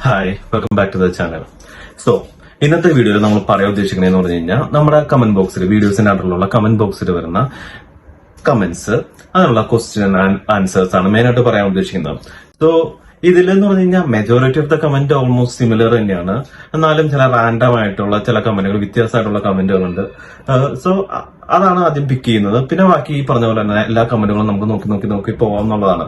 Hi, welcome back to the channel. So ഇന്നത്തെ വീഡിയോയിൽ നമ്മൾ പറയാൻ ഉദ്ദേശിക്കുന്നതെന്ന് പറഞ്ഞു കഴിഞ്ഞാൽ നമ്മുടെ കമന്റ് ബോക്സിൽ, വീഡിയോസിന്റെ അണ്ടറിലുള്ള കമന്റ് ബോക്സിൽ വരുന്ന കമന്റ്സ്, അതിനുള്ള ക്വസ്റ്റ്യൻ ആൻഡ് ആൻസേഴ്സ് ആണ് മെയിനായിട്ട് പറയാൻ ഉദ്ദേശിക്കുന്നത്. സോ ഇതിലെന്ന് പറഞ്ഞു കഴിഞ്ഞാൽ majority of the comment almost similar തന്നെയാണ്. എന്നാലും ചില റാൻഡം ആയിട്ടുള്ള ചില കമന്റുകൾ, വ്യത്യാസമായിട്ടുള്ള കമന്റുകളുണ്ട്. സോ അതാണ് ആദ്യം പിക്ക് ചെയ്യുന്നത്. പിന്നെ ബാക്കി ഈ പറഞ്ഞ പോലെ തന്നെ എല്ലാ കമന്റുകളും നമുക്ക് നോക്കി പോകാം എന്നുള്ളതാണ്.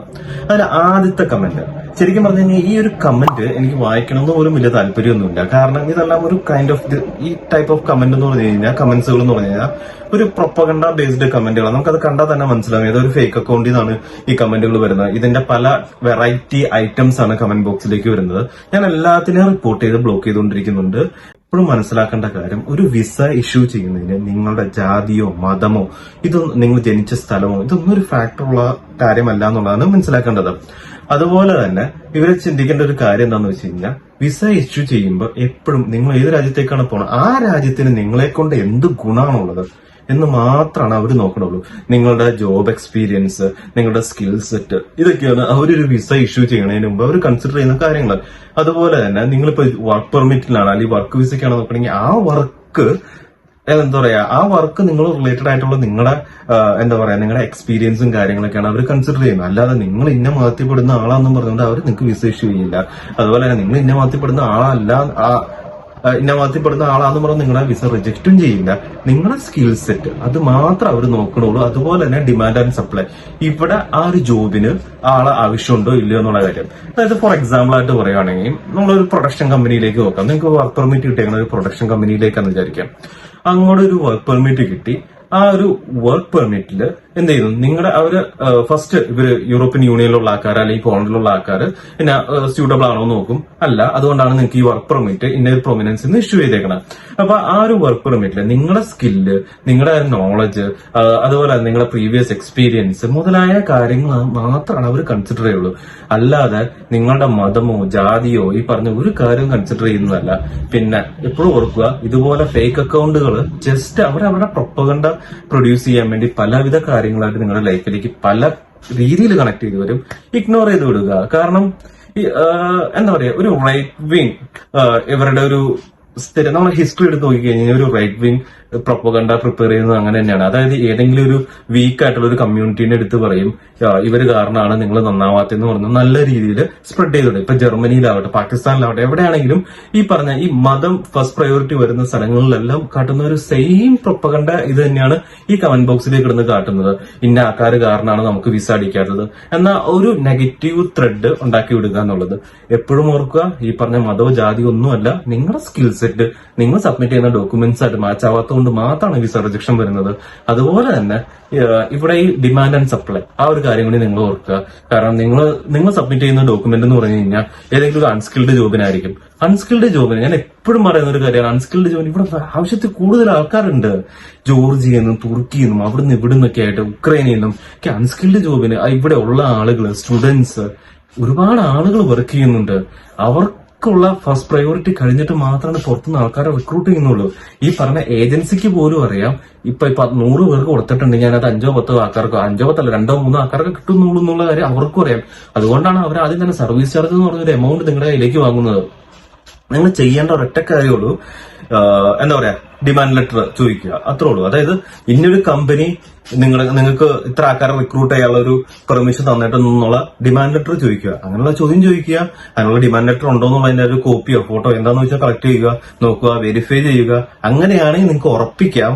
അതിൽ ആദ്യത്തെ കമന്റ്, ശരിക്കും പറഞ്ഞു കഴിഞ്ഞാൽ ഈ ഒരു കമന്റ് എനിക്ക് വായിക്കണമെന്ന് പോലും വലിയ താല്പര്യമൊന്നുമില്ല. കാരണം ഇതെല്ലാം ഒരു കൈൻഡ് ഓഫ് ഈ ടൈപ്പ് ഓഫ് കമന്റ് എന്ന് പറഞ്ഞു കഴിഞ്ഞാൽ, കമന്റ്സുകൾ എന്ന് പറഞ്ഞു കഴിഞ്ഞാൽ ഒരു പ്രൊപ്പഗണ്ട ബേസ്ഡ് കമന്റുകളാണ്. നമുക്കത് കണ്ടാൽ തന്നെ മനസ്സിലാവും ഏതൊരു ഫേക്ക് അക്കൗണ്ടിൽ നിന്നാണ് ഈ കമന്റുകൾ വരുന്നത്. ഇതിന്റെ പല വെറൈറ്റി ഐറ്റംസ് ആണ് കമന്റ് ബോക്സിലേക്ക് വരുന്നത്. ഞാൻ എല്ലാത്തിനെയും റിപ്പോർട്ട് ചെയ്ത് ബ്ലോക്ക് ചെയ്തുകൊണ്ടിരിക്കുന്നുണ്ട്. ഇപ്പോഴും മനസ്സിലാക്കേണ്ട കാര്യം, ഒരു വിസ ഇഷ്യൂ ചെയ്യുന്നതിന് നിങ്ങളുടെ ജാതിയോ മതമോ ഇതൊന്നും, നിങ്ങൾ ജനിച്ച സ്ഥലമോ, ഇതൊന്നും ഒരു ഫാക്ടറുള്ള കാര്യമല്ല എന്നുള്ളതാണ് മനസ്സിലാക്കേണ്ടത്. അതുപോലെ തന്നെ ഇവരെ ചിന്തിക്കേണ്ട ഒരു കാര്യം എന്താണെന്ന് വെച്ച് കഴിഞ്ഞാൽ, വിസ ഇഷ്യൂ ചെയ്യുമ്പോൾ എപ്പോഴും നിങ്ങൾ ഏത് രാജ്യത്തേക്കാണ് പോകുന്നത്, ആ രാജ്യത്തിന് നിങ്ങളെ കൊണ്ട് എന്ത് ഗുണമാണുള്ളത് എന്ന് മാത്രമാണ് അവർ നോക്കണുള്ളൂ. നിങ്ങളുടെ ജോബ് എക്സ്പീരിയൻസ്, നിങ്ങളുടെ സ്കിൽ സെറ്റ്, ഇതൊക്കെയാണ് അവരൊരു വിസ ഇഷ്യൂ ചെയ്യുന്നതിന് മുമ്പ് അവർ കൺസിഡർ ചെയ്യുന്ന കാര്യങ്ങൾ. അതുപോലെ തന്നെ നിങ്ങളിപ്പോ വർക്ക് പെർമിറ്റിലാണ് അല്ലെങ്കിൽ വർക്ക് വിസയ്ക്കാണ് നോക്കണമെങ്കിൽ ആ വർക്ക് എന്താ പറയാ, ആ വർക്ക് നിങ്ങൾ റിലേറ്റഡ് ആയിട്ടുള്ള നിങ്ങളുടെ നിങ്ങളുടെ എക്സ്പീരിയൻസും കാര്യങ്ങളൊക്കെയാണ് അവർ കൺസിഡർ ചെയ്യുന്നത്. അല്ലാതെ നിങ്ങൾ ഇന്ന മതത്തിൽപ്പെടുന്ന ആളാണെന്നും പറഞ്ഞുകൊണ്ട് അവർ നിങ്ങൾക്ക് വിസ ഇഷ്യൂ ചെയ്യില്ല. അതുപോലെ തന്നെ നിങ്ങൾ ഇന്ന മതത്തിൽപ്പെടുന്ന ആളാന്ന് പറഞ്ഞ് നിങ്ങളെ വിസ റിജക്റ്റും ചെയ്യില്ല. നിങ്ങളുടെ സ്കിൽ സെറ്റ് അത് മാത്രം അവർ നോക്കണുള്ളൂ. അതുപോലെ തന്നെ ഡിമാൻഡ് ആൻഡ് സപ്ലൈ, ഇവിടെ ആ ഒരു ജോബിന് ആളെ ആവശ്യമുണ്ടോ ഇല്ലയോ എന്നുള്ള കാര്യം. അതായത് ഫോർ എക്സാമ്പിൾ ആയിട്ട് പറയുകയാണെങ്കിൽ, നമ്മളൊരു പ്രൊഡക്ഷൻ കമ്പനിയിലേക്ക് നോക്കാം. നിങ്ങൾക്ക് വർക്ക് പെർമിറ്റ് കിട്ടിയേക്കുന്ന ഒരു പ്രൊഡക്ഷൻ കമ്പനിയിലേക്കാന്ന് വിചാരിക്കാം. അങ്ങോട്ട് ഒരു വർക്ക് പെർമിറ്റ് കിട്ടി. ആ ഒരു വർക്ക് പെർമിറ്റിൽ എന്ത് ചെയ്യുന്നു, നിങ്ങളുടെ ഫസ്റ്റ് ഇവര് യൂറോപ്യൻ യൂണിയനിലുള്ള ആൾക്കാർ അല്ലെങ്കിൽ പോളണ്ടിലുള്ള ആൾക്കാർ പിന്നെ സ്യൂട്ടബിൾ ആണോ നോക്കും. അല്ല, അതുകൊണ്ടാണ് നിങ്ങൾക്ക് ഈ വർക്ക് പെർമിറ്റ് ഇന്ന ഒരു പ്രൊമിനൻസ് ഇഷ്യൂ ചെയ്തേക്കണം. അപ്പൊ ആ ഒരു വർക്ക് പെർമിറ്റില് നിങ്ങളുടെ സ്കില്ല്, നിങ്ങളുടെ നോളജ്, അതുപോലെ നിങ്ങളുടെ പ്രീവിയസ് എക്സ്പീരിയൻസ് മുതലായ കാര്യങ്ങൾ മാത്രമാണ് അവർ കൺസിഡർ ചെയ്യുള്ളൂ. അല്ലാതെ നിങ്ങളുടെ മതമോ ജാതിയോ ഈ പറഞ്ഞ ഒരു കാര്യം കൺസിഡർ ചെയ്യുന്നതല്ല. പിന്നെ എപ്പോഴും ഓർക്കുക, ഇതുപോലെ ഫേക്ക് അക്കൗണ്ടുകൾ ജസ്റ്റ് അവരവരുടെ പ്രൊപ്പഗണ്ട പ്രൊഡ്യൂസ് ചെയ്യാൻ വേണ്ടി പലവിധ കാര്യങ്ങളായിട്ട് നിങ്ങളുടെ ലൈഫിലേക്ക് പല രീതിയിൽ കണക്ട് ചെയ്ത് വരും. ഇഗ്നോർ ചെയ്ത് വിടുക. കാരണം എന്താ പറയാ, ഒരു റൈറ്റ് വിങ് ഇവരുടെ ഒരു സ്ഥിരം നമ്മുടെ ഹിസ്റ്ററി എടുത്ത് നോക്കിക്കഴിഞ്ഞാൽ ഒരു റൈറ്റ് വിങ് പ്രൊപ്പഗണ്ട പ്രിപ്പയർ ചെയ്യുന്നത് അങ്ങനെ തന്നെയാണ്. അതായത് ഏതെങ്കിലും ഒരു വീക്ക് ആയിട്ടുള്ള ഒരു കമ്മ്യൂണിറ്റീനെ എടുത്ത് പറയും, ഇവര് കാരണമാണ് നിങ്ങൾ നന്നാവാത്തെന്ന് പറഞ്ഞ് നല്ല രീതിയിൽ സ്പ്രെഡ് ചെയ്തോളൂ. ഇപ്പൊ ജർമ്മനിയിലാവട്ടെ, പാകിസ്ഥാനിലാവട്ടെ, എവിടെയാണെങ്കിലും ഈ പറഞ്ഞ ഈ മതം ഫസ്റ്റ് പ്രയോറിറ്റി വരുന്ന സ്ഥലങ്ങളിലെല്ലാം കാട്ടുന്ന ഒരു സെയിം പ്രൊപ്പഗണ്ട ഇത് തന്നെയാണ് ഈ കമന്റ് ബോക്സിലേക്ക് ഇടുന്ന് കാട്ടുന്നത്. ഇന്ന ആൾക്കാർ കാരണമാണ് നമുക്ക് വിസ അടിക്കാത്തത് എന്ന ഒരു നെഗറ്റീവ് ത്രെഡ് ഉണ്ടാക്കി വിടുക എന്നുള്ളത്. എപ്പോഴും ഓർക്കുക, ഈ പറഞ്ഞ മതവും ജാതിയോ ഒന്നുമല്ല, നിങ്ങളുടെ സ്കിൽ സെറ്റ്, നിങ്ങൾ സബ്മിറ്റ് ചെയ്യുന്ന ഡോക്യുമെന്റ്സ് ആയിട്ട് മാച്ച് ആവാത്തതുകൊണ്ട് മാത്രമാണ് വിസ റിജക്ഷൻ വരുന്നത്. അതുപോലെ തന്നെ ഇവിടെ ഈ ഡിമാൻഡ് ആൻഡ് സപ്ലൈ, ആ ഒരു കാര്യം കൂടി നിങ്ങൾ ഓർക്കുക. കാരണം നിങ്ങൾ സബ്മിറ്റ് ചെയ്യുന്ന ഡോക്യുമെന്റ് എന്ന് പറഞ്ഞു കഴിഞ്ഞാൽ ഏതെങ്കിലും ഒരു അൺസ്കിൽഡ് ജോബിനായിരിക്കും. അൺസ്കിൽഡ് ജോബിന് ഞാൻ എപ്പോഴും പറയുന്ന ഒരു കാര്യമാണ്, അൺസ്കിൽഡ് ജോബിന് ഇവിടെ ആവശ്യത്തിൽ കൂടുതൽ ആൾക്കാരുണ്ട്. ജോർജിയെന്നും തുർക്കിയെന്നും അവിടുന്ന് ഇവിടുന്നൊക്കെ ആയിട്ട് ഉക്രൈനിൽ നിന്നും ഒക്കെ അൺസ്കിൽഡ് ജോബിന് ഇവിടെ ഉള്ള ആളുകൾ, സ്റ്റുഡൻസ്, ഒരുപാട് ആളുകൾ വർക്ക് ചെയ്യുന്നുണ്ട്. അവർക്കുള്ള ഫസ്റ്റ് പ്രയോറിറ്റി കഴിഞ്ഞിട്ട് മാത്രമാണ് പുറത്തുനിന്ന് ആൾക്കാരെ റിക്രൂട്ട് ചെയ്യുന്നുള്ളൂ. ഈ പറഞ്ഞ ഏജൻസിക്ക് പോലും അറിയാം, ഇപ്പൊ 100 പേർക്ക് കൊടുത്തിട്ടുണ്ടെങ്കിൽ അതിനകത്ത് 5-10 ആൾക്കാർക്കോ, 5-10 അല്ല 2-3 ആൾക്കാർക്ക് കിട്ടുന്നുള്ളൂ എന്നുള്ള കാര്യം അവർക്കും അറിയാം. അതുകൊണ്ടാണ് അവർ ആദ്യം തന്നെ സർവീസ് ചാർജ് എന്ന് പറഞ്ഞൊരു എമൗണ്ട് നിങ്ങളുടെ കയ്യിലേക്ക് വാങ്ങുന്നത്. നിങ്ങൾ ചെയ്യേണ്ട ഒരൊറ്റ കാര്യമുള്ളൂ, എന്താ പറയാ, ഡിമാൻഡ് ലെറ്റർ ചോദിക്കുക, അത്രേ ഉള്ളൂ. അതായത് ഇന്നൊരു കമ്പനി നിങ്ങൾക്ക് ഇത്ര ആൾക്കാരെ റിക്രൂട്ട് ചെയ്യാനുള്ള ഒരു പെർമിഷൻ തന്നിട്ടെന്നുള്ള ഡിമാൻഡ് ലെറ്റർ ചോദിക്കുക. അങ്ങനെയുള്ള ചോദ്യം ചോദിക്കുക. അതിനുള്ള ഡിമാൻഡ് ലെറ്റർ ഉണ്ടോ എന്നുള്ളതിന്റെ ഒരു കോപ്പിയോ ഫോട്ടോ എന്താന്ന് വെച്ചാൽ കളക്ട് ചെയ്യുക, നോക്കുക, വെരിഫൈ ചെയ്യുക. അങ്ങനെയാണെങ്കിൽ നിങ്ങൾക്ക് ഉറപ്പിക്കാം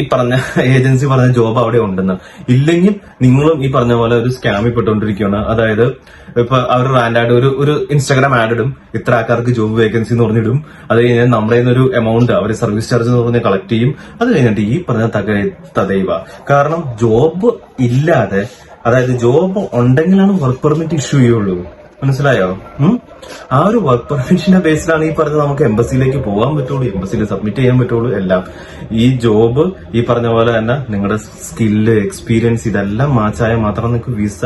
ഈ പറഞ്ഞ ഏജൻസി പറഞ്ഞ ജോബ് അവിടെ ഉണ്ടെന്ന്. ഇല്ലെങ്കിൽ നിങ്ങളും ഈ പറഞ്ഞ പോലെ ഒരു സ്കാമിൽ പെട്ടുകൊണ്ടിരിക്കുകയാണ്. അതായത് ഇപ്പൊ അവർ റാൻഡായിട്ട് ഒരു ഇൻസ്റ്റാഗ്രാം ആഡ് ഇടും, ഇത്ര ആൾക്കാർക്ക് ജോബ് വേക്കൻസി എന്ന് പറഞ്ഞിടും. അത് കഴിഞ്ഞാൽ നമ്മുടെ ഒരു എമൗണ്ട് അവർ സർവീസ് ചാർജ് എന്ന് പറഞ്ഞ് കളക്ട് ചെയ്യും. അത് കഴിഞ്ഞിട്ട് ഈ പറഞ്ഞ തദൈവ. കാരണം ജോബ് ഇല്ലാതെ, അതായത് ജോബ് ഉണ്ടെങ്കിലാണ് വർക്ക് പെർമിറ്റ് ഇഷ്യൂ ചെയ്യുള്ളൂ. മനസ്സിലായോ? ആ ഒരു വർക്ക് പെർമിഷന്റെ ബേസിലാണ് ഈ പറഞ്ഞത് നമുക്ക് എംബസിയിലേക്ക് പോകാൻ പറ്റുള്ളൂ, എംബസിയിൽ സബ്മിറ്റ് ചെയ്യാൻ പറ്റുള്ളൂ എല്ലാം. ഈ ജോബ് ഈ പറഞ്ഞ പോലെ തന്നെ നിങ്ങളുടെ സ്കില്ല്, എക്സ്പീരിയൻസ് ഇതെല്ലാം മാച്ചായാൽ മാത്രം നിങ്ങൾക്ക് വിസ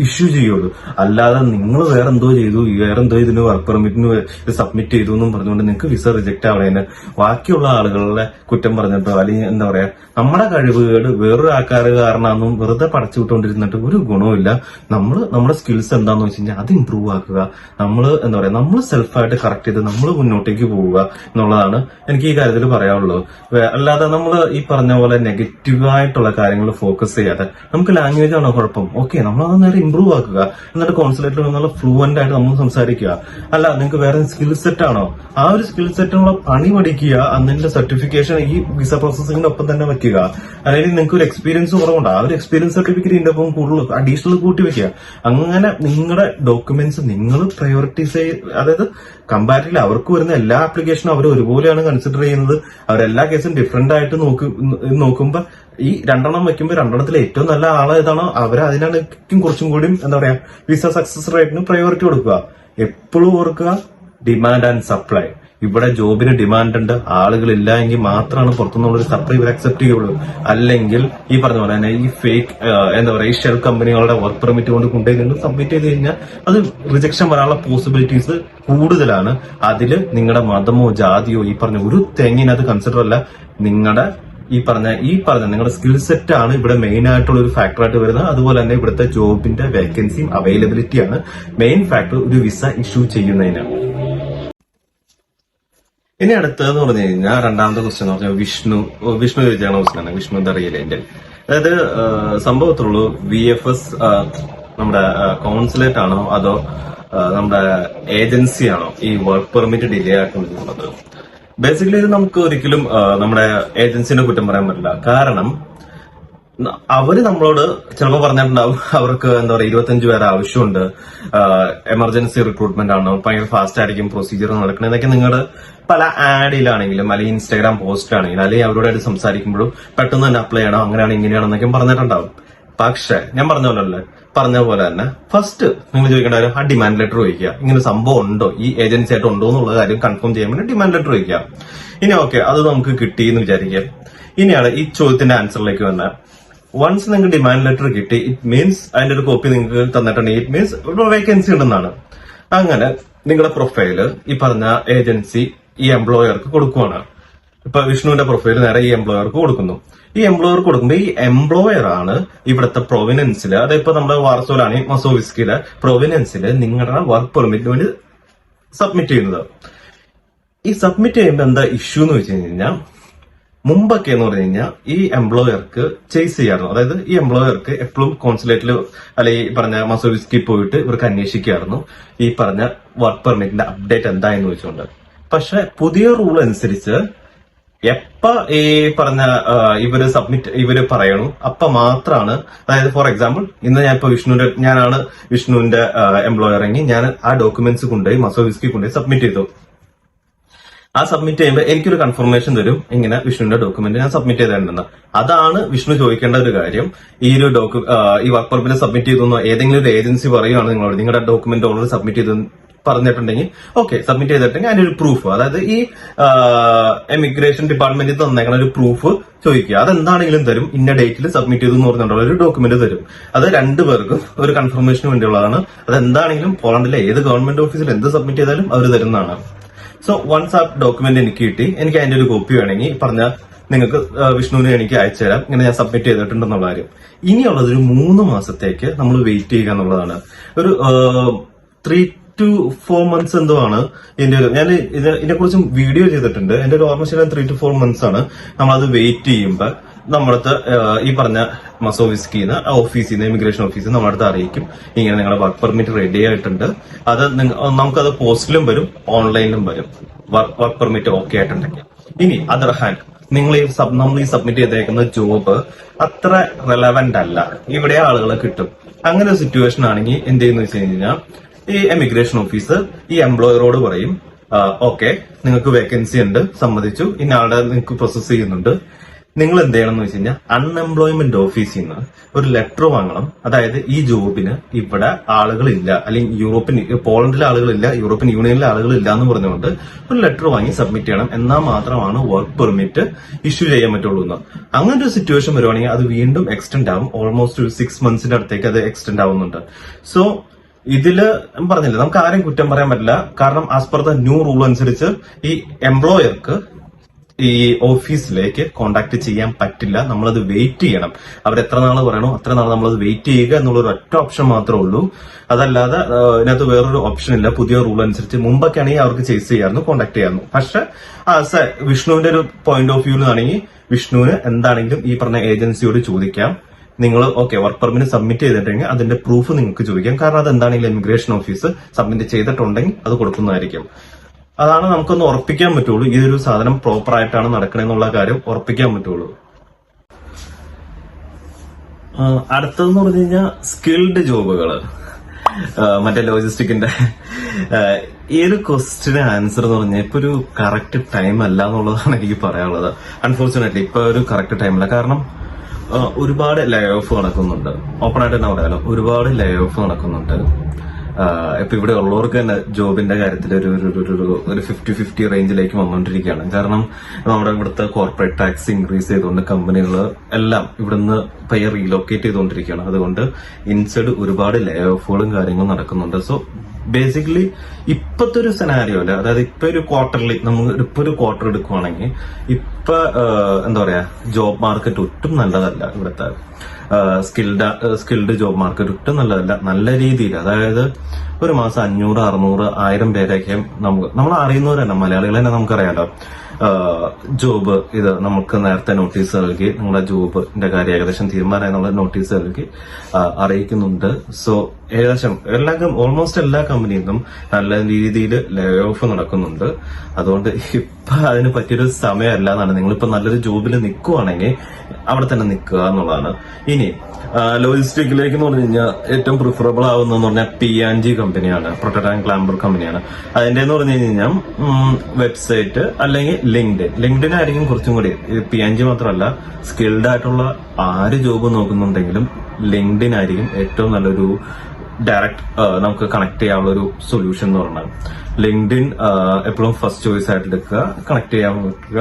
ഇഷ്യൂ ചെയ്യുള്ളൂ. അല്ലാതെ നിങ്ങൾ വേറെന്തോ ചെയ്തു, വേറെന്തോ ഇതിന് വർക്ക് പെർമിറ്റിന് സബ്മിറ്റ് ചെയ്തു എന്നും പറഞ്ഞുകൊണ്ട് നിങ്ങൾക്ക് വിസ റിജക്ട് ആവണേന് ബാക്കിയുള്ള ആളുകളുടെ കുറ്റം പറഞ്ഞിട്ടോ അല്ലെങ്കിൽ എന്താ പറയാ നമ്മുടെ കഴിവുകേട് വേറൊരു ആൾക്കാർ കാരണമൊന്നും വെറുതെ പടച്ചു വിട്ടുകൊണ്ടിരുന്നിട്ട് ഒരു ഗുണവുമില്ല. നമ്മുടെ സ്കിൽസ് എന്താന്ന് വെച്ച് കഴിഞ്ഞാൽ അത് ഇമ്പ്രൂവ് ആക്കുക. നമ്മൾ എന്താ പറയാ നമ്മൾ സെൽഫായിട്ട് കറക്റ്റ് ചെയ്ത് നമ്മൾ മുന്നോട്ടേക്ക് പോവുക എന്നുള്ളതാണ് എനിക്ക് ഈ കാര്യത്തിൽ പറയാനുള്ളത്. അല്ലാതെ നമ്മൾ ഈ പറഞ്ഞ പോലെ നെഗറ്റീവായിട്ടുള്ള കാര്യങ്ങൾ ഫോക്കസ് ചെയ്യാതെ നമുക്ക് ലാംഗ്വേജ് ആണോ കുഴപ്പം, ഓക്കെ നമ്മളത് നേരെ ഇമ്പ്രൂവ് ആക്കുക. എന്നിട്ട് കോൺസുലേറ്റിൽ നല്ല ഫ്ലുവന്റ് ആയിട്ട് നമ്മൾ സംസാരിക്കുക. അല്ല നിങ്ങൾക്ക് വേറെ സ്കിൽ സെറ്റ് ആണോ, ആ ഒരു സ്കിൽ സെറ്റിനുള്ള പണി പഠിക്കുക. അതിന്റെ സർട്ടിഫിക്കേഷൻ ഈ വിസ പ്രോസസ്സിംഗിന്റെ ഒപ്പം തന്നെ വെക്കുക. അല്ലെങ്കിൽ നിങ്ങൾക്ക് ഒരു എക്സ്പീരിയൻസ് കുറവുണ്ട്, ആ ഒരു എക്സ്പീരിയൻസ് സർട്ടിഫിക്കറ്റിന്റെ ഒപ്പം കൂടുതൽ അഡീഷണൽ കൂട്ടി വെക്കുക. അങ്ങനെ നിങ്ങളുടെ ഡോക്യുമെന്റ്സ് നിങ്ങൾ പ്രയോറിറ്റൈസ് അതായത് കമ്പാരിറ്റീവ്ലി അവർക്ക് വരുന്ന എല്ലാ ആപ്ലിക്കേഷനും അവർ ഒരുപോലെയാണ് കൺസിഡർ ചെയ്യുന്നത്. അവരെല്ലാ കേസും ഡിഫറെന്റ് ആയിട്ട് നോക്കുമ്പോ ഈ രണ്ടെണ്ണം വെക്കുമ്പോൾ രണ്ടെണ്ണത്തിൽ ഏറ്റവും നല്ല ആള് ഏതാണോ അവരതിനാണ് കുറച്ചും കൂടി എന്താ പറയാ വിസ സക്സസ് റേറ്റിന് പ്രയോറിറ്റി കൊടുക്കുക. എപ്പോഴും ഓർക്കുക ഡിമാൻഡ് ആൻഡ് സപ്ലൈ. ഇവിടെ ജോബിന് ഡിമാൻഡ് ഉണ്ട്, ആളുകളില്ല എങ്കിൽ മാത്രമാണ് പുറത്തുനിന്നുള്ളൊരു സപ്ലൈ ഇവർ അക്സെപ്റ്റ് ചെയ്യുള്ളൂ. അല്ലെങ്കിൽ ഈ പറഞ്ഞ പോലെ തന്നെ ഈ ഫേക്ക് എന്താ പറയുക ഈ ഷെൽ കമ്പനികളുടെ വർക്ക് പെർമിറ്റ് കൊണ്ട് കൊണ്ടുപോയി നിങ്ങൾ സബ്മിറ്റ് ചെയ്ത് കഴിഞ്ഞാൽ അത് റിജക്ഷൻ വരാനുള്ള പോസിബിലിറ്റീസ് കൂടുതലാണ്. അതില് നിങ്ങളുടെ മതമോ ജാതിയോ ഈ പറഞ്ഞ ഒരു തെങ്ങിനകത്ത് കൺസിഡർ അല്ല. നിങ്ങളുടെ ഈ പറഞ്ഞ നിങ്ങളുടെ സ്കിൽ സെറ്റ് ആണ് ഇവിടെ മെയിൻ ആയിട്ടുള്ള ഒരു ഫാക്ടറായിട്ട് വരുന്നത്. അതുപോലെ തന്നെ ഇവിടുത്തെ ജോബിന്റെ വേക്കൻസിയും അവൈലബിലിറ്റിയാണ് മെയിൻ ഫാക്ടർ ഒരു വിസ ഇഷ്യൂ ചെയ്യുന്നതിന്. ഇനി അടുത്തതെന്ന് പറഞ്ഞു കഴിഞ്ഞാൽ രണ്ടാമത്തെ ക്വസ്റ്റ്യൻ എന്ന് പറഞ്ഞാൽ വിഷ്ണു ചോദിച്ചാണ് question, Vishnu the real angel. അതായത് സംഭവത്തുള്ളൂ VFS നമ്മുടെ കോൺസുലേറ്റ് ആണോ അതോ നമ്മുടെ ഏജൻസി ആണോ ഈ വർക്ക് പെർമിറ്റ് ഡിലേ ആക്കുന്നത്? ബേസിക്കലി ഇത് നമുക്ക് ഒരിക്കലും നമ്മുടെ ഏജൻസിനെ കുറ്റം പറയാൻ പറ്റില്ല. കാരണം അവര് നമ്മളോട് ചിലപ്പോൾ പറഞ്ഞിട്ടുണ്ടാവും അവർക്ക് എന്താ പറയുക 25 പേരെ ആവശ്യമുണ്ട്, എമർജൻസി റിക്രൂട്ട്മെന്റ് ആണ്, ഭയങ്കര ഫാസ്റ്റ് ആയിരിക്കും പ്രൊസീജിയർ നടക്കുന്നത് എന്നൊക്കെ നിങ്ങളുടെ പല ആഡിലാണെങ്കിലും അല്ലെങ്കിൽ ഇൻസ്റ്റാഗ്രാം പോസ്റ്റിലാണെങ്കിലും അല്ലെങ്കിൽ അവരോടായിട്ട് സംസാരിക്കുമ്പോഴും പെട്ടെന്ന് തന്നെ അപ്ലൈ ചെയ്യണം അങ്ങനെയാണ് ഇങ്ങനെയാണെന്നൊക്കെ പറഞ്ഞിട്ടുണ്ടാവും. പക്ഷെ ഞാൻ പറഞ്ഞ പോലെ തന്നെ ഫസ്റ്റ് നിങ്ങൾ ചോദിക്കേണ്ട കാര്യം ആ ഡിമാൻഡ് ലെറ്റർ ചോദിക്കുക. ഇങ്ങനെ സംഭവം ഉണ്ടോ, ഈ ഏജൻസി ആയിട്ട് ഉണ്ടോ എന്നുള്ള കാര്യം കൺഫേം ചെയ്യാൻ വേണ്ടി ഡിമാൻഡ് ലെറ്റർ ചോദിക്കുക. ഇനി ഓക്കെ അത് നമുക്ക് കിട്ടി എന്ന് വിചാരിക്കുക. ഇനിയാണ് ഈ ചോദ്യത്തിന്റെ ആൻസറിലേക്ക് വന്ന വൺസ് നിങ്ങൾക്ക് ഡിമാൻഡ് ലെറ്റർ കിട്ടി, ഇറ്റ് മീൻസ് അതിന്റെ ഒരു കോപ്പി നിങ്ങൾക്ക് തന്നിട്ടുണ്ടെങ്കിൽ ഇറ്റ് മീൻസ് ഇവിടെ വേക്കൻസി ഉണ്ടെന്നാണ്. അങ്ങനെ നിങ്ങളുടെ പ്രൊഫൈല് ഈ പറഞ്ഞ ഏജൻസി ഈ എംപ്ലോയർക്ക് കൊടുക്കുവാണ്. ഇപ്പൊ വിഷ്ണുവിന്റെ പ്രൊഫൈൽ നേരെ ഈ എംപ്ലോയർക്ക് കൊടുക്കുന്നു. ഈ എംപ്ലോയർ കൊടുക്കുമ്പോൾ ഈ എംപ്ലോയർ ആണ് ഇവിടുത്തെ പ്രൊവിനൻസില്, അതായത് ഇപ്പൊ നമ്മുടെ വാർസോലാണെങ്കിൽ മസോവിസ്കിലെ പ്രൊവിനൻസില് നിങ്ങളുടെ വർക്ക് പെർമിറ്റിന് വേണ്ടി സബ്മിറ്റ് ചെയ്യുന്നത്. ഈ സബ്മിറ്റ് ചെയ്യുമ്പോൾ എന്താ ഇഷ്യൂ എന്ന് വെച്ച് കഴിഞ്ഞാൽ മുമ്പൊക്കെ എന്ന് പറഞ്ഞു കഴിഞ്ഞാൽ ഈ എംപ്ലോയർക്ക് ചേസ് ചെയ്യാറുണ്ട്. അതായത് ഈ എംപ്ലോയർക്ക് എപ്പോഴും കോൺസുലേറ്റിൽ അല്ലെങ്കിൽ പറഞ്ഞ മസോവിസ്കി പോയിട്ട് ഇവർക്ക് അന്വേഷിക്കായിരുന്നു ഈ പറഞ്ഞ വർക്ക് പെർമിറ്റിന്റെ അപ്ഡേറ്റ് എന്താ എന്ന് വെച്ചുകൊണ്ട്. പക്ഷെ പുതിയ റൂൾ അനുസരിച്ച് എപ്പ ഈ പറഞ്ഞ ഇവര് പറയണു അപ്പൊ മാത്രമാണ്, അതായത് ഫോർ എക്സാമ്പിൾ ഇന്ന് ഞാനാണ് വിഷ്ണുവിന്റെ എംപ്ലോയർ എങ്കിൽ ഞാൻ ആ ഡോക്യുമെന്റ്സ് കൊണ്ടുപോയി മസോവിസ്കി കൊണ്ടുപോയി സബ്മിറ്റ് ചെയ്തു. ആ സബ്മിറ്റ് ചെയ്യുമ്പോൾ എനിക്കൊരു കൺഫർമേഷൻ തരും ഇങ്ങനെ വിഷ്ണുവിന്റെ ഡോക്യുമെന്റ് ഞാൻ സബ്മിറ്റ് ചെയ്തിട്ടുണ്ടെന്ന്. അതാണ് വിഷ്ണു ചോദിക്കേണ്ട ഒരു കാര്യം. ഈ വർക്ക് പെർമിറ്റ് സബ്മിറ്റ് ചെയ്തു ഏതെങ്കിലും ഒരു ഏജൻസി പറയുകയാണ് നിങ്ങളോട് നിങ്ങളുടെ ഡോക്യുമെന്റ് ഓൾറെഡി സബ്മിറ്റ് ചെയ്തു പറഞ്ഞിട്ടുണ്ടെങ്കിൽ ഓക്കെ സബ്മിറ്റ് ചെയ്തിട്ടുണ്ടെങ്കിൽ അതിന്റെ ഒരു പ്രൂഫ്, അതായത് ഈ എമിഗ്രേഷൻ ഡിപ്പാർട്ട്മെന്റിൽ തന്നേക്കുന്ന ഒരു പ്രൂഫ് ചോദിക്കുക. അതെന്താണെങ്കിലും തരും. ഇന്ന ഡേറ്റിൽ സബ്മിറ്റ് ചെയ്തു എന്ന് പറഞ്ഞിട്ടുള്ള ഒരു ഡോക്യുമെന്റ് തരും. അത് രണ്ടുപേർക്കും ഒരു കൺഫർമേഷന് വേണ്ടിയുള്ളതാണ്. അതെന്താണെങ്കിലും പോളണ്ടിലെ ഏത് ഗവൺമെന്റ് ഓഫീസിൽ എന്ത് സബ്മിറ്റ് ചെയ്താലും അവർ തരുന്നതാണ്. സോ വൺസ് ആ ഡോക്യുമെന്റ് എനിക്ക് കിട്ടി, എനിക്ക് അതിന്റെ ഒരു കോപ്പി വേണമെങ്കിൽ പറഞ്ഞ നിങ്ങൾക്ക് വിഷ്ണുവിനെ എനിക്ക് അയച്ചു തരാം, ഇങ്ങനെ ഞാൻ സബ്മിറ്റ് ചെയ്തിട്ടുണ്ടെന്നുള്ള കാര്യം. ഇനിയുള്ളത് ഒരു 3 മാസത്തേക്ക് നമ്മൾ വെയിറ്റ് ചെയ്യുക എന്നുള്ളതാണ്. ഒരു 3 to 4 months എന്തോ ആണ് ഞാൻ ഇതിനെക്കുറിച്ചും വീഡിയോ ചെയ്തിട്ടുണ്ട്. എന്റെ ഒരു ഓർമ്മശീലം 3 to 4 months ആണ്. നമ്മളത് വെയിറ്റ് ചെയ്യുമ്പോൾ നമ്മളടുത്ത് ഈ പറഞ്ഞ മസോവിസ്കിന്ന് ഓഫീസിൽ നിന്ന് ഇമിഗ്രേഷൻ ഓഫീസിൽ നിന്ന് നമ്മളടുത്ത് അറിയിക്കും ഇങ്ങനെ നിങ്ങളുടെ വർക്ക് പെർമിറ്റ് റെഡി ആയിട്ടുണ്ട്. അത് നമുക്കത് പോസ്റ്റിലും വരും ഓൺലൈനിലും വരും വർക്ക് പെർമിറ്റ് ഓക്കെ ആയിട്ടുണ്ടെങ്കിൽ. ഇനി അതർ ഹാൻഡ് നമ്മൾ ഈ സബ്മിറ്റ് ചെയ്തേക്കുന്ന ജോബ് അത്ര റെലവന്റ് അല്ല, ഇവിടെ ആളുകളെ കിട്ടും. അങ്ങനെ ഒരു സിറ്റുവേഷൻ ആണെങ്കിൽ എന്ത് ചെയ്യുന്ന വെച്ച് കഴിഞ്ഞാൽ ഈ എമിഗ്രേഷൻ ഓഫീസർ ഈ എംപ്ലോയറോട് പറയും ഓക്കെ നിങ്ങൾക്ക് വേക്കൻസി ഉണ്ട്, സമ്മതിച്ചു, ഇന്ന ആളുടെ നിങ്ങൾക്ക് പ്രോസസ് ചെയ്യുന്നുണ്ട്, നിങ്ങൾ എന്ത് ചെയ്യണം എന്ന് വെച്ച് കഴിഞ്ഞാൽ അൺഎംപ്ലോയ്മെന്റ് ഓഫീസിൽ നിന്ന് ഒരു ലെറ്റർ വാങ്ങണം. അതായത് ഈ ജോബിന് ഇവിടെ ആളുകളില്ല, അല്ലെങ്കിൽ പോളണ്ടിലെ ആളുകളില്ല, യൂറോപ്യൻ യൂണിയനിലെ ആളുകളില്ല എന്ന് പറഞ്ഞുകൊണ്ട് ഒരു ലെറ്റർ വാങ്ങി സബ്മിറ്റ് ചെയ്യണം. എന്നാൽ മാത്രമാണ് വർക്ക് പെർമിറ്റ് ഇഷ്യൂ ചെയ്യാൻ പറ്റുള്ളൂ എന്ന്. അങ്ങനെ ഒരു സിറ്റുവേഷൻ വരുവാണെങ്കിൽ അത് വീണ്ടും എക്സ്റ്റെൻഡ് ആവും. ഓൾമോസ്റ്റ് ഒരു 6 monthsന്റെ അടുത്തേക്ക് അത് എക്സ്റ്റെൻഡ് ആവുന്നുണ്ട്. സോ ഇതില് പറഞ്ഞില്ല, നമുക്ക് ആരെയും കുറ്റം പറയാൻ പറ്റില്ല. കാരണം as per the new rule അനുസരിച്ച് ഈ എംപ്ലോയർക്ക് ഈ ഓഫീസിലേക്ക് കോണ്ടാക്ട് ചെയ്യാൻ പറ്റില്ല. നമ്മളത് വെയിറ്റ് ചെയ്യണം. അവരെത്ര നാൾ പറയണോ അത്ര നാൾ നമ്മളത് വെയിറ്റ് ചെയ്യുക എന്നുള്ളൊരു ഒറ്റ ഓപ്ഷൻ മാത്രമേ ഉള്ളൂ. അതല്ലാതെ ഇതിനകത്ത് വേറൊരു ഓപ്ഷൻ ഇല്ല. പുതിയ റൂൾ അനുസരിച്ച് മുമ്പൊക്കെ ആണെങ്കിൽ അവർക്ക് ചേസ് ചെയ്യായിരുന്നു, കോണ്ടാക്ട് ചെയ്യായിരുന്നു. പക്ഷെ വിഷ്ണുവിന്റെ ഒരു പോയിന്റ് ഓഫ് വ്യൂവിൽ ആണെങ്കിൽ വിഷ്ണുവിന് എന്താണെങ്കിലും ഈ പറഞ്ഞ ഏജൻസിയോട് ചോദിക്കാം. നിങ്ങൾ വർക്ക് പെർമിറ്റ് സബ്മിറ്റ് ചെയ്തിട്ടുണ്ടെങ്കിൽ അതിന്റെ പ്രൂഫ് നിങ്ങൾക്ക് ചോദിക്കാം. കാരണം അത് എന്താണെങ്കിലും ഇമിഗ്രേഷൻ ഓഫീസ് സബ്മിറ്റ് ചെയ്തിട്ടുണ്ടെങ്കിൽ അത് കൊടുക്കുന്നതായിരിക്കും. അതാണ് നമുക്കൊന്ന് ഉറപ്പിക്കാൻ പറ്റുള്ളൂ. ഈ ഒരു സാധനം പ്രോപ്പർ ആയിട്ടാണ് നടക്കണെന്നുള്ള കാര്യം ഉറപ്പിക്കാൻ പറ്റുള്ളൂ. അടുത്തതെന്ന് പറഞ്ഞു കഴിഞ്ഞാൽ സ്കിൽഡ് ജോബുകള്, മറ്റേ ലോജിസ്റ്റിക്കിന്റെ ഈ ഒരു ക്വസ്റ്റിന് ആൻസർ എന്ന് പറഞ്ഞാൽ ഇപ്പൊ ഒരു കറക്റ്റ് ടൈം അല്ല എന്നുള്ളതാണ് എനിക്ക് പറയാനുള്ളത്. അൺഫോർച്ചുനേറ്റ്ലി ഇപ്പൊ ഒരു കറക്റ്റ് ടൈമല്ല. കാരണം ഒരുപാട് ലേ ഓഫ് നടക്കുന്നുണ്ട്. ഓപ്പൺ ആയിട്ട് തന്നെ പറയാലോ, ഒരുപാട് ലേ ഓഫ് നടക്കുന്നുണ്ട്. ഇപ്പൊ ഇവിടെ ഉള്ളവർക്ക് തന്നെ ജോബിന്റെ കാര്യത്തിൽ ഒരു 50-50 റേഞ്ചിലേക്ക് വന്നുകൊണ്ടിരിക്കുകയാണ്. കാരണം നമ്മുടെ ഇവിടുത്തെ കോർപ്പറേറ്റ് ടാക്സ് ഇൻക്രീസ് ചെയ്തുകൊണ്ട് കമ്പനികൾ എല്ലാം ഇവിടുന്ന് പയ്യെ റീലൊക്കേറ്റ് ചെയ്തുകൊണ്ടിരിക്കുകയാണ്. അതുകൊണ്ട് ഇൻസൈഡ് ഒരുപാട് ലേ ഓഫുകളും കാര്യങ്ങളും നടക്കുന്നുണ്ട്. സോ ബേസിക്കലി ഇപ്പത്തെ ഒരു സെനാരിയോയില്, അതായത് ഇപ്പൊ ഒരു ക്വാർട്ടർലി നമ്മൾ ഇപ്പൊ ഒരു ക്വാർട്ടർ എടുക്കുവാണെങ്കിൽ ഇപ്പൊ എന്താ പറയാ, ജോബ് മാർക്കറ്റ് ഒട്ടും നല്ലതല്ല. ഇവിടുത്തെ സ്കിൽഡ് ജോബ് മാർക്കറ്റ് ഒട്ടും നല്ലതല്ല. നല്ല രീതിയിൽ, അതായത് ഒരു മാസം 500-600-1000 പേരൊക്കെ നമ്മൾ അറിയുന്നവർ തന്നെ, മലയാളികൾ തന്നെ നമുക്കറിയാലോ. ജോബ് ഇത് നമുക്ക് നേരത്തെ നോട്ടീസ് നൽകി നിങ്ങളുടെ ജോബിന്റെ കാര്യം ഏകദേശം തീരുമാനം എന്നുള്ള നോട്ടീസ് നൽകി അറിയിക്കുന്നുണ്ട്. സോ ഏകദേശം ഓൾമോസ്റ്റ് എല്ലാ കമ്പനിയിലും നല്ല രീതിയിൽ ലേ ഓഫ് നടക്കുന്നുണ്ട്. അതുകൊണ്ട് ഇപ്പൊ അതിന് പറ്റിയൊരു സമയമല്ല എന്നാണ്. നിങ്ങളിപ്പോ നല്ലൊരു ജോബിൽ നിൽക്കുവാണെങ്കിൽ അവിടെ തന്നെ നിൽക്കുക എന്നുള്ളതാണ്. ഇനി ലോജിസ്റ്റിക്കിലേക്ക് എന്ന് പറഞ്ഞു കഴിഞ്ഞാൽ ഏറ്റവും പ്രിഫറബിൾ ആവുന്നതെന്ന് പറഞ്ഞാൽ P&G കമ്പനിയാണ്, പ്രൊട്ടക്ട് ആൻഡ് ക്ലാംബർ കമ്പനിയാണ്. അതിന്റെ എന്ന് പറഞ്ഞു കഴിഞ്ഞാൽ വെബ്സൈറ്റ് അല്ലെങ്കിൽ ലിങ്ക്ഡിൻ ആയിരിക്കും കുറച്ചും കൂടി. P&G മാത്രമല്ല, സ്കിൽഡ് ആയിട്ടുള്ള ആര് ജോബ് നോക്കുന്നുണ്ടെങ്കിലും ലിങ്ക്ഡിൻ ആയിരിക്കും ഏറ്റവും നല്ലൊരു ഡയറക്റ്റ് നമുക്ക് കണക്ട് ചെയ്യാനുള്ള ഒരു സൊല്യൂഷൻ എന്ന് പറഞ്ഞാൽ. ലിങ്ക്ഡിൻ എപ്പോഴും ഫസ്റ്റ് ചോയ്സ് ആയിട്ട് എടുക്കുക, കണക്ട് ചെയ്യാൻ പറ്റുക.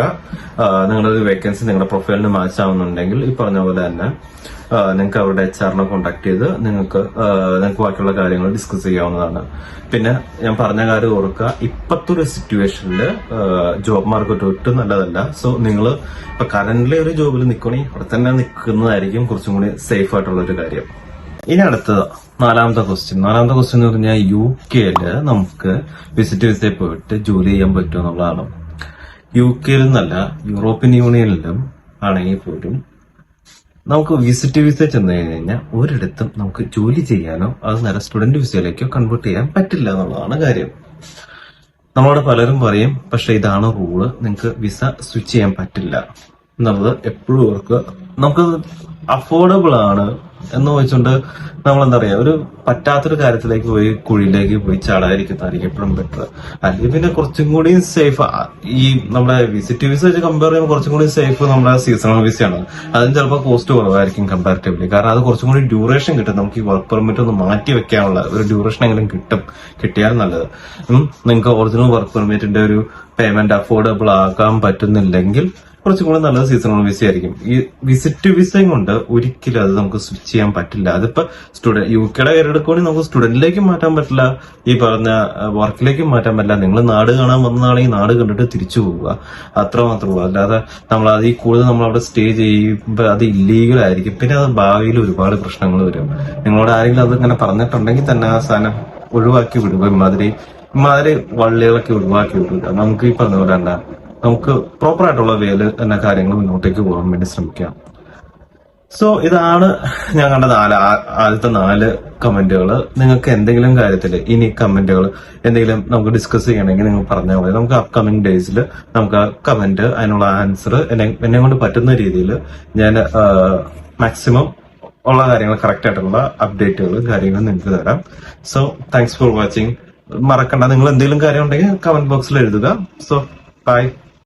നിങ്ങളുടെ ഒരു വേക്കൻസി നിങ്ങളുടെ പ്രൊഫൈലിന് മാച്ച് ആവുന്നുണ്ടെങ്കിൽ ഈ പറഞ്ഞ പോലെ തന്നെ നിങ്ങൾക്ക് അവരുടെ HR കോൺടാക്ട് ചെയ്ത് നിങ്ങൾക്ക് ബാക്കിയുള്ള കാര്യങ്ങൾ ഡിസ്കസ് ചെയ്യാവുന്നതാണ്. പിന്നെ ഞാൻ പറഞ്ഞ കാര്യം ഓർക്കുക, ഇപ്പത്തെ ഒരു സിറ്റുവേഷനിൽ ജോബ് മാർക്കറ്റ് ഒട്ടും നല്ലതല്ല. സോ നിങ്ങൾ ഇപ്പൊ കറന്റ്ലി ഒരു ജോബിൽ നിൽക്കണമെങ്കിൽ അവിടെ തന്നെ നിൽക്കുന്നതായിരിക്കും കുറച്ചും കൂടി സേഫ് ആയിട്ടുള്ള ഒരു കാര്യം. ഇനി അടുത്തത് നാലാമത്തെ ക്വസ്റ്റ്യൻ എന്ന് പറഞ്ഞാൽ UK നമുക്ക് വിസിറ്റ് വിസയിൽ പോയിട്ട് ജോലി ചെയ്യാൻ പറ്റുമോ എന്നുള്ളതാണ്. UK എന്നല്ല, യൂറോപ്യൻ യൂണിയനിലും ആണെങ്കിൽ പോലും നമുക്ക് വിസിറ്റ് വിസ ചെന്ന് കഴിഞ്ഞാൽ ഒരിടത്തും നമുക്ക് ജോലി ചെയ്യാനോ അത് നേരെ സ്റ്റുഡന്റ് വിസയിലേക്കോ കൺവേർട്ട് ചെയ്യാൻ പറ്റില്ല എന്നുള്ളതാണ് കാര്യം. നമ്മളോട് പലരും പറയും, പക്ഷെ ഇതാണ് റൂള്, നിങ്ങൾക്ക് വിസ സ്വിച്ച് ചെയ്യാൻ പറ്റില്ല എന്നുള്ളത് എപ്പോഴും ഓർക്കുക. നമുക്ക് അഫോർഡബിൾ ആണ് എന്ന് വെച്ചുകൊണ്ട് നമ്മൾ എന്താ പറയാ, ഒരു പറ്റാത്തൊരു കാര്യത്തിലേക്ക് പോയി കുഴിയിലേക്ക് പോയി ചാടാതിരിക്കുന്നതായിരിക്കും എപ്പോഴും ബെറ്റർ. അല്ലെങ്കിൽ പിന്നെ കുറച്ചും കൂടി സേഫ് ഈ നമ്മുടെ വിസിറ്റ് വിസ വെച്ച് കമ്പയർ ചെയ്യുമ്പോൾ കുറച്ചും കൂടി സേഫ് നമ്മുടെ സീസണൽ വിസയാണ്. അതിന് ചിലപ്പോൾ കോസ്റ്റ് കുറവായിരിക്കും കമ്പാരിറ്റീവ്ലി. കാരണം അത് കുറച്ചും കൂടി ഡ്യൂറേഷൻ കിട്ടും. നമുക്ക് ഈ വർക്ക് പെർമിറ്റ് ഒന്ന് മാറ്റി വെക്കാനുള്ള ഒരു ഡ്യൂറേഷൻ എങ്കിലും കിട്ടിയാൽ നല്ലത്. നിങ്ങൾക്ക് ഒറിജിനൽ വർക്ക് പെർമിറ്റിന്റെ ഒരു പേയ്മെന്റ് അഫോർഡബിൾ ആക്കാൻ പറ്റുന്നില്ലെങ്കിൽ കുറച്ചും കൂടി നല്ലത് സീസണൽ വിസ ആയിരിക്കും. ഈ വിസിറ്റ് വിസയും കൊണ്ട് ഒരിക്കലും അത് നമുക്ക് സ്വിച്ച് ചെയ്യാൻ പറ്റില്ല. അതിപ്പോ UK കയറെടുക്കുകയാണെങ്കിൽ നമുക്ക് സ്റ്റുഡന്റിലേക്ക് മാറ്റാൻ പറ്റില്ല, ഈ പറഞ്ഞ വർക്കിലേക്കും മാറ്റാൻ പറ്റില്ല. നിങ്ങൾ നാട് കാണാൻ വന്നതാണെങ്കിൽ നാട് കണ്ടിട്ട് തിരിച്ചു പോവുക, അത്ര മാത്രമേ ഉള്ളൂ. അല്ലാതെ നമ്മൾ അതിൽ കൂടുതൽ നമ്മൾ അവിടെ സ്റ്റേ ചെയ്യുമ്പോൾ അത് ഇല്ലീഗൽ ആയിരിക്കും. പിന്നെ അത് ഭാവിയിൽ ഒരുപാട് പ്രശ്നങ്ങൾ വരും. നിങ്ങളോട് ആരെങ്കിലും അത് ഇങ്ങനെ പറഞ്ഞിട്ടുണ്ടെങ്കിൽ തന്നെ ആ സാധനം ഒഴിവാക്കി വിടുക. ഇമാതിരി വള്ളികളൊക്കെ ഒഴിവാക്കി വിടുക. നമുക്ക് ഈ പറഞ്ഞ പോലെ തന്നെ നമുക്ക് പ്രോപ്പർ ആയിട്ടുള്ള വേല് എന്ന കാര്യങ്ങൾ മുന്നോട്ടേക്ക് പോകാൻ വേണ്ടി ശ്രമിക്കാം. സോ ഇതാണ് ഞാൻ കണ്ട ആദ്യത്തെ 4 കമന്റുകൾ. നിങ്ങൾക്ക് എന്തെങ്കിലും കാര്യത്തിൽ ഇനി കമന്റുകൾ എന്തെങ്കിലും നമുക്ക് ഡിസ്കസ് ചെയ്യണമെങ്കിൽ നിങ്ങൾ പറഞ്ഞാൽ മതി. നമുക്ക് അപ്കമിങ് ഡേയ്സിൽ നമുക്ക് ആ കമന്റ് അതിനുള്ള ആൻസർ എന്നെ കൊണ്ട് പറ്റുന്ന രീതിയിൽ ഞാൻ മാക്സിമം ഉള്ള കാര്യങ്ങൾ കറക്റ്റ് ആയിട്ടുള്ള അപ്ഡേറ്റുകൾ കാര്യങ്ങൾ നിങ്ങൾക്ക് തരാം. So thanks for watching. മറക്കണ്ട, നിങ്ങൾ എന്തെങ്കിലും കാര്യം ഉണ്ടെങ്കിൽ കമന്റ് ബോക്സിൽ എഴുതുക. So by.